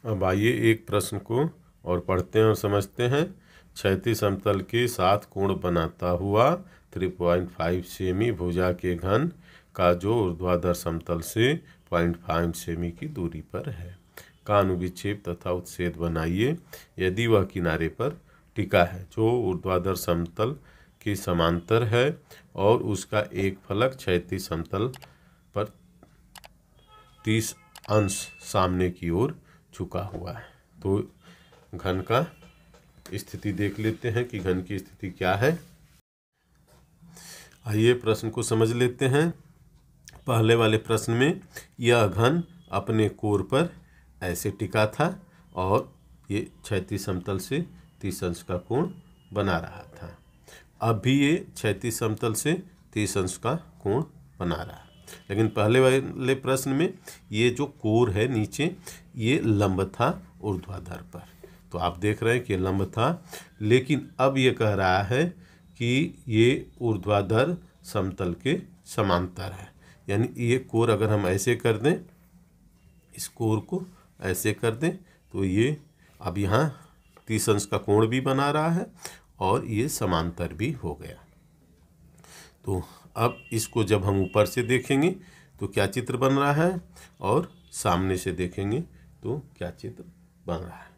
अब आइए एक प्रश्न को और पढ़ते हैं और समझते हैं। क्षैतिज समतल के साथ कोण बनाता हुआ 3.5 सेमी भुजा के घन का जो ऊर्ध्वाधर समतल से 0.5 सेमी की दूरी पर है का अनुविच्छेद तथा उत्च्छेद बनाइए यदि वह किनारे पर टिका है जो ऊर्ध्वाधर समतल के समांतर है और उसका एक फलक क्षैतिज समतल पर 30 अंश सामने की ओर झुका हुआ है। तो घन का स्थिति देख लेते हैं कि घन की स्थिति क्या है। आइए प्रश्न को समझ लेते हैं। पहले वाले प्रश्न में यह घन अपने कोर पर ऐसे टिका था और ये क्षैतिज समतल से 30 अंश का कोण बना रहा था। अब भी ये क्षैतिज समतल से 30 अंश का कोण बना रहा है, लेकिन पहले वाले प्रश्न में ये जो कोर है नीचे ये लंब था ऊर्ध्वाधर पर। तो आप देख रहे हैं कि लंब था, लेकिन अब ये कह रहा है कि ये ऊर्ध्वाधर समतल के समांतर है। यानी ये कोर अगर हम ऐसे कर दें, इस कोर को ऐसे कर दें, तो ये अब यहाँ 30 अंश का कोण भी बना रहा है और ये समांतर भी हो गया। तो अब इसको जब हम ऊपर से देखेंगे तो क्या चित्र बन रहा है और सामने से देखेंगे तो क्या चित्र बन रहा है।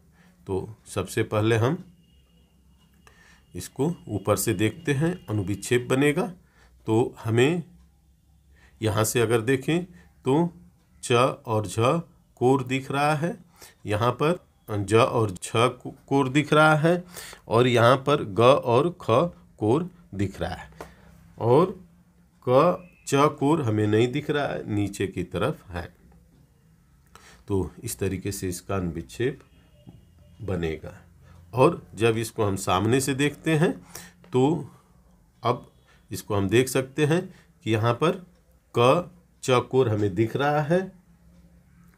तो सबसे पहले हम इसको ऊपर से देखते हैं, अनुविच्छेद बनेगा। तो हमें यहाँ से अगर देखें तो च और झ कोर दिख रहा है, यहाँ पर ज और छ कोर दिख रहा है और यहाँ पर ग और ख कोर दिख रहा है और क च कोर हमें नहीं दिख रहा है, नीचे की तरफ है। तो इस तरीके से इसका अनुविच्छेद बनेगा। और जब इसको हम सामने से देखते हैं तो अब इसको हम देख सकते हैं कि यहाँ पर क च कोर हमें दिख रहा है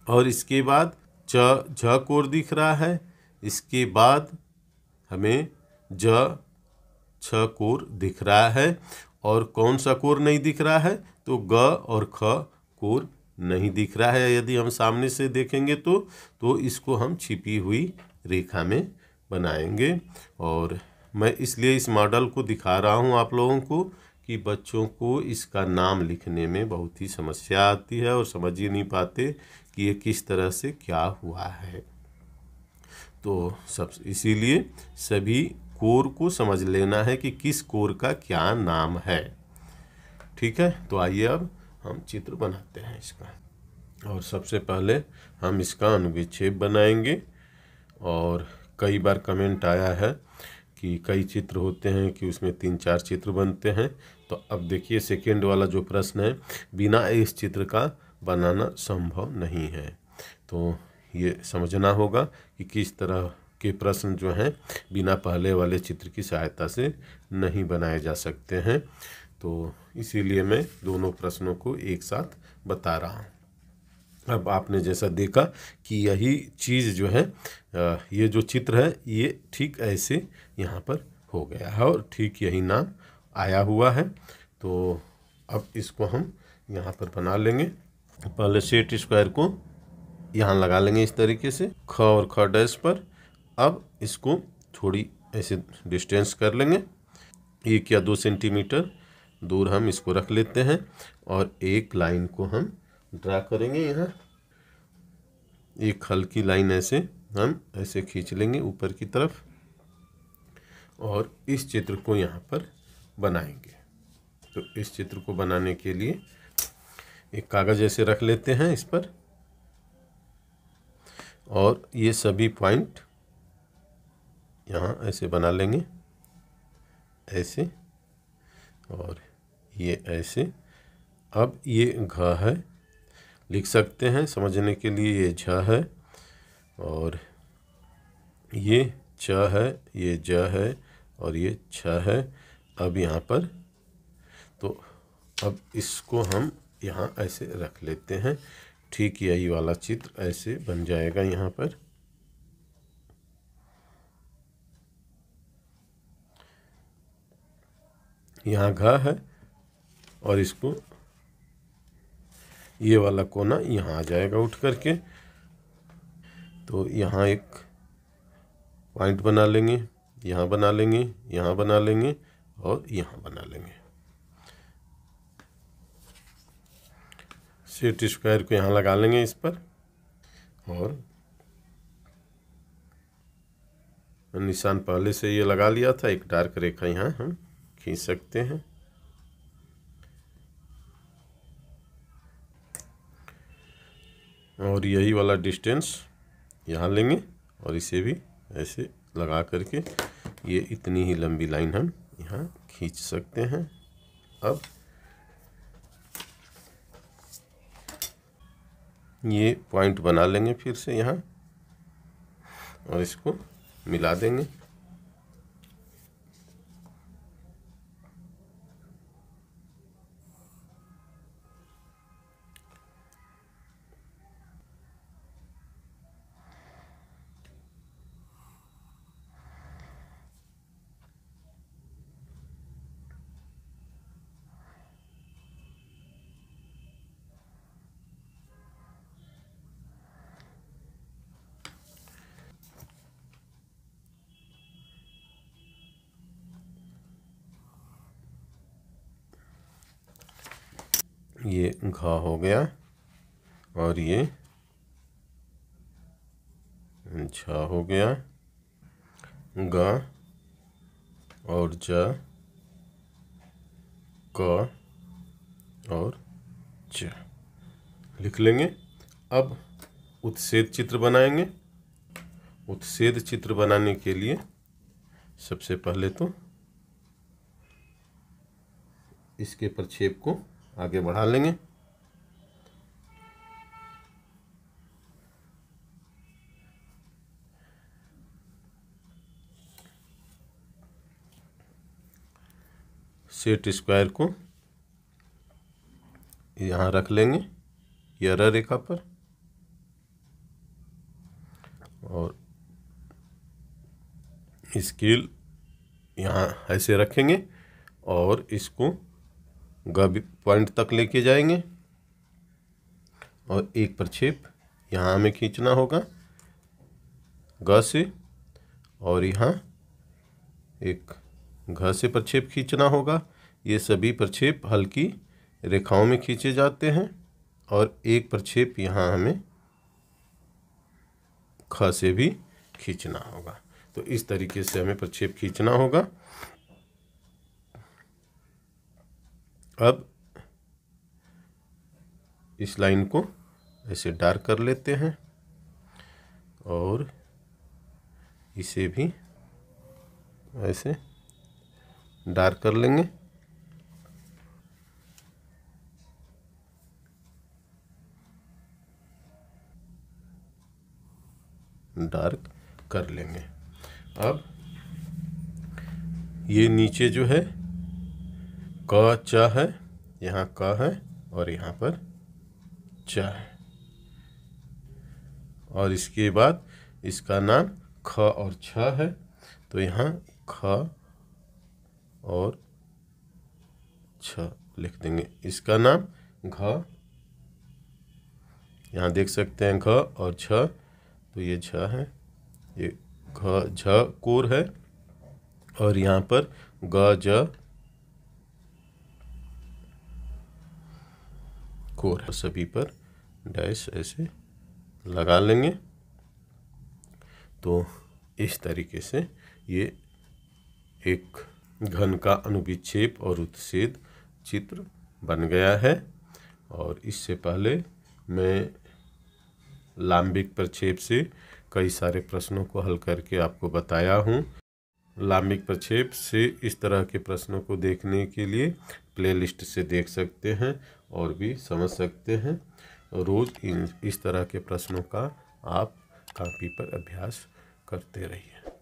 और इसके बाद च झ कोर दिख रहा है, इसके बाद हमें ज छ कोर दिख रहा है और कौन सा कोर नहीं दिख रहा है, तो ग और ख कोर नहीं दिख रहा है। यदि हम सामने से देखेंगे तो इसको हम छिपी हुई रेखा में बनाएंगे। और मैं इसलिए इस मॉडल को दिखा रहा हूँ आप लोगों को कि बच्चों को इसका नाम लिखने में बहुत ही समस्या आती है और समझ ही नहीं पाते कि ये किस तरह से क्या हुआ है। तो सब इसीलिए सभी कोर को समझ लेना है कि किस कोर का क्या नाम है। ठीक है, तो आइए अब हम चित्र बनाते हैं इसका। और सबसे पहले हम इसका अनुविच्छेद बनाएंगे। और कई बार कमेंट आया है कि कई चित्र होते हैं कि उसमें 3-4 चित्र बनते हैं। तो अब देखिए सेकेंड वाला जो प्रश्न है, बिना इस चित्र का बनाना संभव नहीं है। तो ये समझना होगा कि किस तरह के प्रश्न जो हैं बिना पहले वाले चित्र की सहायता से नहीं बनाए जा सकते हैं। तो इसीलिए मैं दोनों प्रश्नों को एक साथ बता रहा हूँ। अब आपने जैसा देखा कि यही चीज़ जो है, ये जो चित्र है ये ठीक ऐसे यहाँ पर हो गया है और ठीक यही नाम आया हुआ है। तो अब इसको हम यहाँ पर बना लेंगे। पहले सेट स्क्वायर को यहाँ लगा लेंगे इस तरीके से ख और ख डैश पर। अब इसको थोड़ी ऐसे डिस्टेंस कर लेंगे, 1 या 2 सेंटीमीटर दूर हम इसको रख लेते हैं और एक लाइन को हम ड्रा करेंगे। यहाँ एक हल्की लाइन ऐसे हम ऐसे खींच लेंगे ऊपर की तरफ और इस चित्र को यहाँ पर बनाएंगे। तो इस चित्र को बनाने के लिए एक कागज़ ऐसे रख लेते हैं इस पर और ये सभी पॉइंट यहाँ ऐसे बना लेंगे ऐसे और ये ऐसे। अब ये घ है, लिख सकते हैं समझने के लिए, ये झ है और ये च है, ये ज है और ये छ है। अब यहाँ पर तो अब इसको हम यहाँ ऐसे रख लेते हैं। ठीक यही वाला चित्र ऐसे बन जाएगा यहाँ पर। यहाँ घ है और इसको ये वाला कोना यहाँ आ जाएगा उठ करके। तो यहाँ एक पॉइंट बना लेंगे, यहाँ बना लेंगे, यहाँ बना लेंगे और यहाँ बना लेंगे। सेट स्क्वायर को यहाँ लगा लेंगे इस पर, और निशान पहले से ये लगा लिया था। एक डार्क रेखा यहाँ हम खींच सकते हैं। और यही वाला डिस्टेंस यहाँ लेंगे और इसे भी ऐसे लगा करके ये इतनी ही लंबी लाइन हम यहाँ खींच सकते हैं। अब ये पॉइंट बना लेंगे फिर से यहाँ और इसको मिला देंगे। ये घा हो गया और ये झा हो गया। ग और ज, क और च लिख लेंगे। अब उत्सेद चित्र बनाएंगे। उत्सेद चित्र बनाने के लिए सबसे पहले तो इसके प्रक्षेप को आगे बढ़ा लेंगे। सेट स्क्वायर को यहाँ रख लेंगे यह रेखा पर, और स्केल यहाँ ऐसे रखेंगे और इसको ग पॉइंट तक लेके जाएंगे और एक प्रक्षेप यहाँ हमें खींचना होगा ग से, और यहाँ एक घ से प्रक्षेप खींचना होगा। ये सभी प्रक्षेप हल्की रेखाओं में खींचे जाते हैं और एक प्रक्षेप यहाँ हमें ख से भी खींचना होगा। तो इस तरीके से हमें प्रक्षेप खींचना होगा। अब इस लाइन को ऐसे डार्क कर लेते हैं और इसे भी ऐसे डार्क कर लेंगे। डार्क कर लेंगे। अब ये नीचे जो है क च है, यहाँ क है और यहाँ पर च है, और इसके बाद इसका नाम ख और छ है। तो यहाँ ख और छ लिख देंगे। इसका नाम घ, यहाँ देख सकते हैं घ और छ, तो ये झ है, ये घ झ कोर है, और यहाँ पर ग ज कोर है। सभी पर डैश ऐसे लगा लेंगे। तो इस तरीके से ये एक घन का अनुविक्षेप और उत्सेद चित्र बन गया है। और इससे पहले मैं लांबिक प्रक्षेप से कई सारे प्रश्नों को हल करके आपको बताया हूँ। लांबिक प्रक्षेप से इस तरह के प्रश्नों को देखने के लिए प्लेलिस्ट से देख सकते हैं और भी समझ सकते हैं। रोज़ इस तरह के प्रश्नों का आप कॉपी पर अभ्यास करते रहिए।